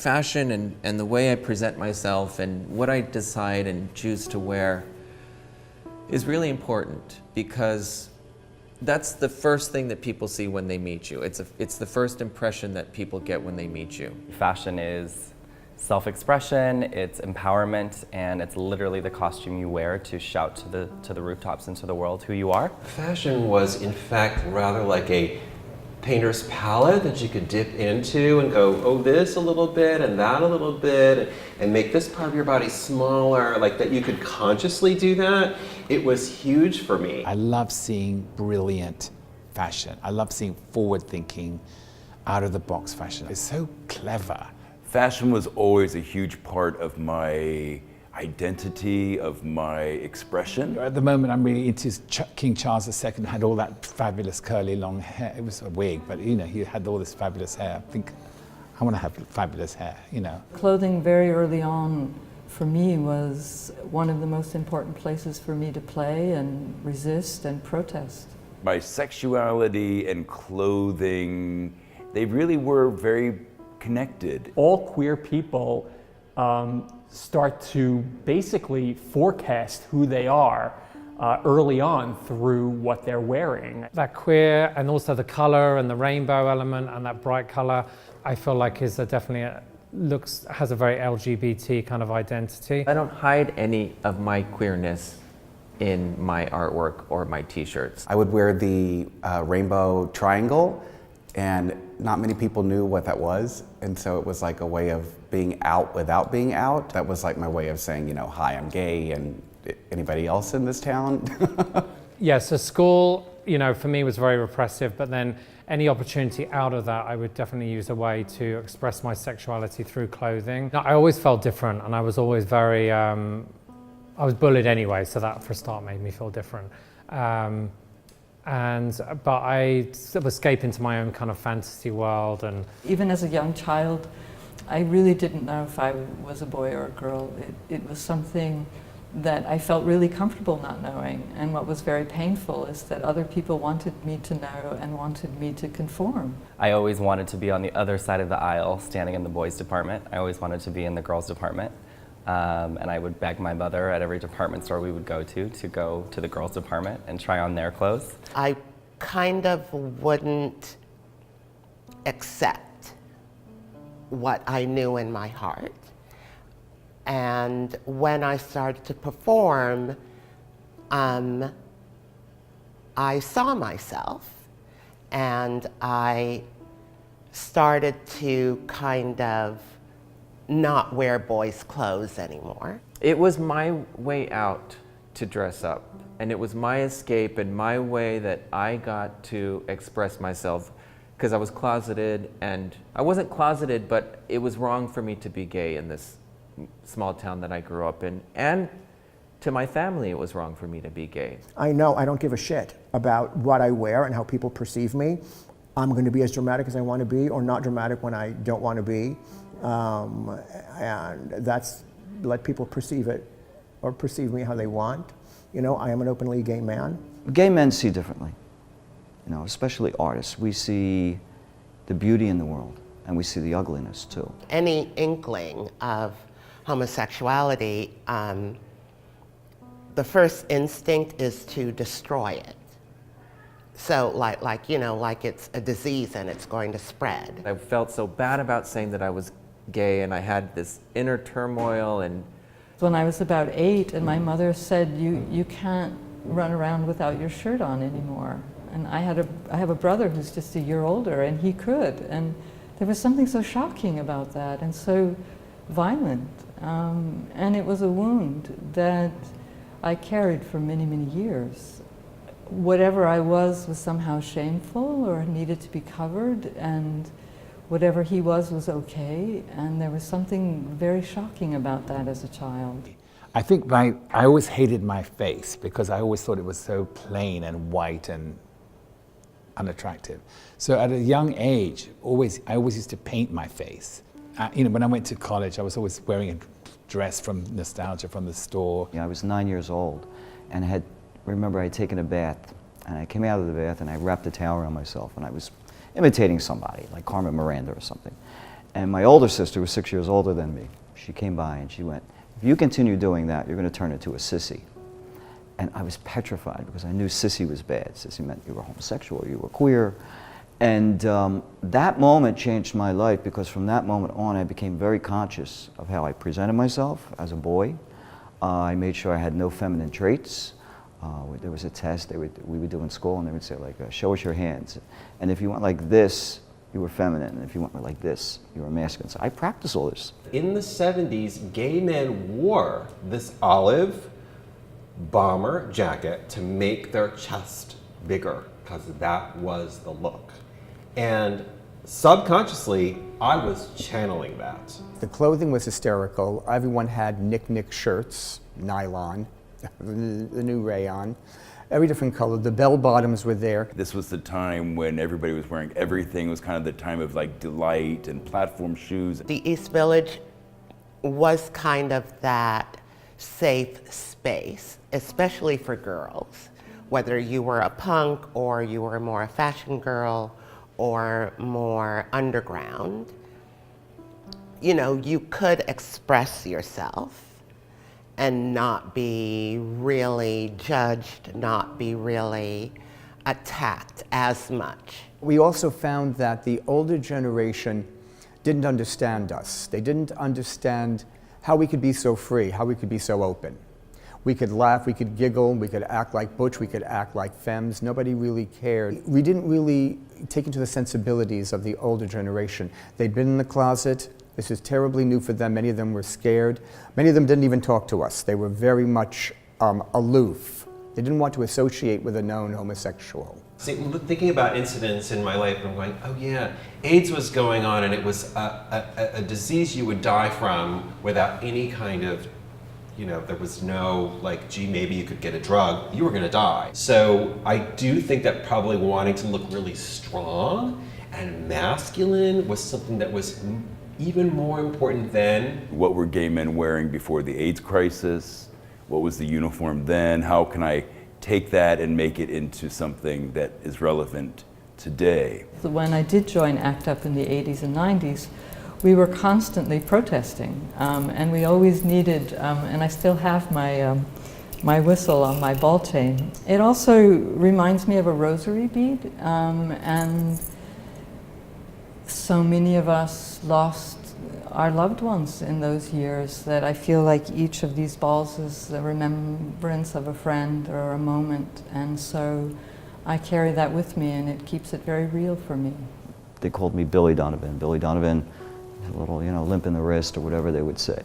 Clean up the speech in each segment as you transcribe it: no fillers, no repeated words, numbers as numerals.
fashion and the way I present myself and what I decide and choose to wear is really important, because that's the first thing that people see when they meet you. It's the first impression that people get when they meet you. Fashion is self-expression, it's empowerment, and it's literally the costume you wear to shout to the rooftops and to the world who you are. Fashion was, in fact, rather like a painter's palette that you could dip into and go, oh, this a little bit and that a little bit, and make this part of your body smaller, like that you could consciously do that. It was huge for me. I love seeing brilliant fashion. I love seeing forward-thinking, out-of-the-box fashion. It's so clever. Fashion was always a huge part of my identity, of my expression. At the moment, I'm really into King Charles II, had all that fabulous curly long hair. It was a wig, but you know, he had all this fabulous hair. I think I want to have fabulous hair, you know. Clothing very early on for me was one of the most important places for me to play and resist and protest. My sexuality and clothing, they really were very connected. All queer people start to basically forecast who they are early on through what they're wearing. That queer and also the color and the rainbow element and that bright color, I feel like is definitely has a very LGBT kind of identity. I don't hide any of my queerness in my artwork or my t-shirts. I would wear the rainbow triangle, and not many people knew what that was, and so it was like a way of being out without being out. That was like my way of saying, you know, hi, I'm gay, and anybody else in this town? Yeah, so school, you know, for me was very repressive, but then any opportunity out of that, I would definitely use a way to express my sexuality through clothing. I always felt different, and I was always very, I was bullied anyway, so that for a start made me feel different. But I sort of escape into my own kind of fantasy world. And even as a young child, I really didn't know if I was a boy or a girl. It was something that I felt really comfortable not knowing. And what was very painful is that other people wanted me to know and wanted me to conform. I always wanted to be on the other side of the aisle, standing in the boys' department. I always wanted to be in the girls' department. And I would beg my mother at every department store we would go to the girls' department and try on their clothes. I kind of wouldn't accept what I knew in my heart. And when I started to perform, I saw myself, and I started to kind of not wear boys' clothes anymore. It was my way out to dress up, and it was my escape and my way that I got to express myself, because I was closeted, and I wasn't closeted, but it was wrong for me to be gay in this small town that I grew up in, and to my family it was wrong for me to be gay. I know I don't give a shit about what I wear and how people perceive me. I'm going to be as dramatic as I want to be, or not dramatic when I don't want to be. And that's, let people perceive it or perceive me how they want. You know, I am an openly gay man. Gay men see differently, you know, especially artists. We see the beauty in the world, and we see the ugliness too. Any inkling of homosexuality, the first instinct is to destroy it. So like you know, like it's a disease and it's going to spread. I felt so bad about saying that I was gay, and I had this inner turmoil. And when I was about 8, and my mother said, you can't run around without your shirt on anymore. And I have a brother who's just a year older, and he could. And there was something so shocking about that, and so violent. And it was a wound that I carried for many, many years. Whatever I was somehow shameful or needed to be covered, and whatever he was okay, and there was something very shocking about that as a child. I think I always hated my face because I always thought it was so plain and white and unattractive. So at a young age, I always used to paint my face. You know, when I went to college, I was always wearing a dress from nostalgia from the store. I was 9 years old, and I remember I had taken a bath, and I came out of the bath and I wrapped a towel around myself, and I was imitating somebody, like Carmen Miranda or something. And my older sister was 6 years older than me. She came by and she went, if you continue doing that, you're going to turn into a sissy. And I was petrified because I knew sissy was bad. Sissy meant you were homosexual, you were queer. And that moment changed my life, because from that moment on I became very conscious of how I presented myself as a boy. I made sure I had no feminine traits. There was a test we would do in school, and they would say, like, show us your hands. And if you went like this, you were feminine, and if you went like this, you were masculine. So I practiced all this. In the 70s, gay men wore this olive bomber jacket to make their chest bigger, because that was the look. And subconsciously, I was channeling that. The clothing was hysterical. Everyone had Nick shirts, nylon, the new rayon, every different color. The bell bottoms were there. This was the time when everybody was wearing everything. It was kind of the time of like Delight and platform shoes. The East Village was kind of that safe space, especially for girls. Whether you were a punk or you were more a fashion girl or more underground, you know, you could express yourself and not be really judged, not be really attacked as much. We also found that the older generation didn't understand us. They didn't understand how we could be so free, how we could be so open. We could laugh, we could giggle, we could act like butch, we could act like femmes. Nobody really cared. We didn't really take into the sensibilities of the older generation. They'd been in the closet. This is terribly new for them. Many of them were scared. Many of them didn't even talk to us. They were very much aloof. They didn't want to associate with a known homosexual. See, thinking about incidents in my life, I'm going, oh yeah, AIDS was going on, and it was a disease you would die from without any kind of, you know, there was no like, gee, maybe you could get a drug. You were gonna die. So I do think that probably wanting to look really strong and masculine was something that was even more important then. What were gay men wearing before the AIDS crisis? What was the uniform then? How can I take that and make it into something that is relevant today? When I did join ACT UP in the 80s and 90s, we were constantly protesting, and we always needed, and I still have my whistle on my ball chain. It also reminds me of a rosary bead, and so many of us lost our loved ones in those years that I feel like each of these balls is the remembrance of a friend or a moment, and so I carry that with me, and it keeps it very real for me. They called me Billy Donovan. Billy Donovan, a little, you know, limp in the wrist or whatever they would say.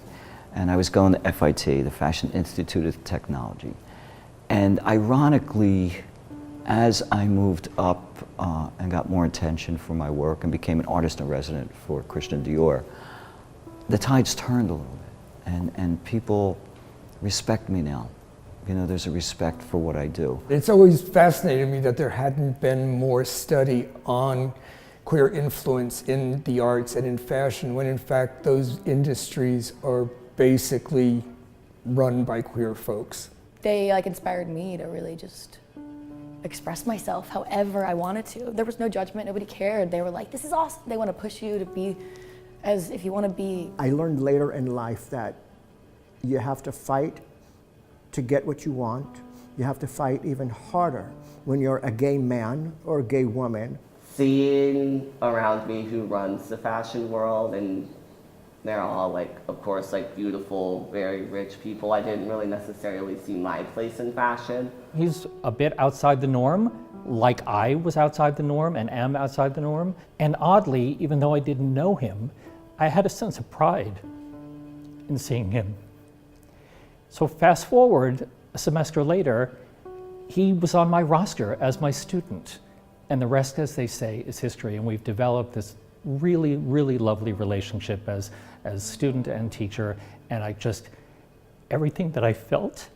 And I was going to FIT, the Fashion Institute of Technology. And ironically, as I moved up and got more attention for my work and became an artist in resident for Christian Dior, the tides turned a little bit, and people respect me now. You know, there's a respect for what I do. It's always fascinated me that there hadn't been more study on queer influence in the arts and in fashion, when in fact those industries are basically run by queer folks. They like inspired me to really just express myself however I wanted to. There was no judgment, nobody cared. They were like, this is awesome. They want to push you to be as if you want to be. I learned later in life that you have to fight to get what you want. You have to fight even harder when you're a gay man or a gay woman. Seeing around me who runs the fashion world, and they're all like, of course, like beautiful, very rich people. I didn't really necessarily see my place in fashion. He's a bit outside the norm, like I was outside the norm and am outside the norm. And oddly, even though I didn't know him, I had a sense of pride in seeing him. So fast forward a semester later, he was on my roster as my student. And the rest, as they say, is history. And we've developed this really, really lovely relationship as student and teacher. And everything that I felt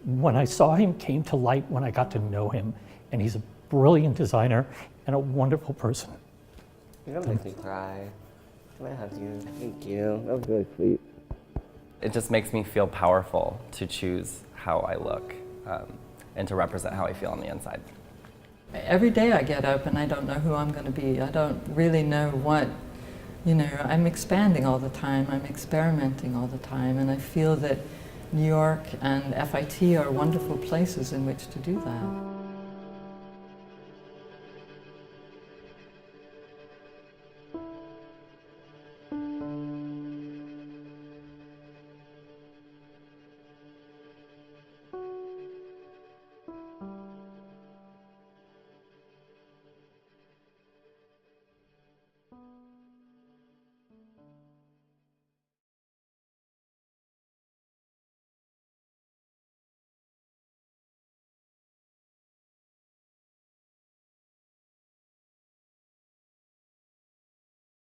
when I saw him came to light when I got to know him. And he's a brilliant designer and a wonderful person. You're gonna make me cry. Can I hug you? Thank you. That was really sweet. It just makes me feel powerful to choose how I look and to represent how I feel on the inside. Every day I get up and I don't know who I'm going to be. I don't really know what You know, I'm expanding all the time, I'm experimenting all the time, and I feel that New York and FIT are wonderful places in which to do that.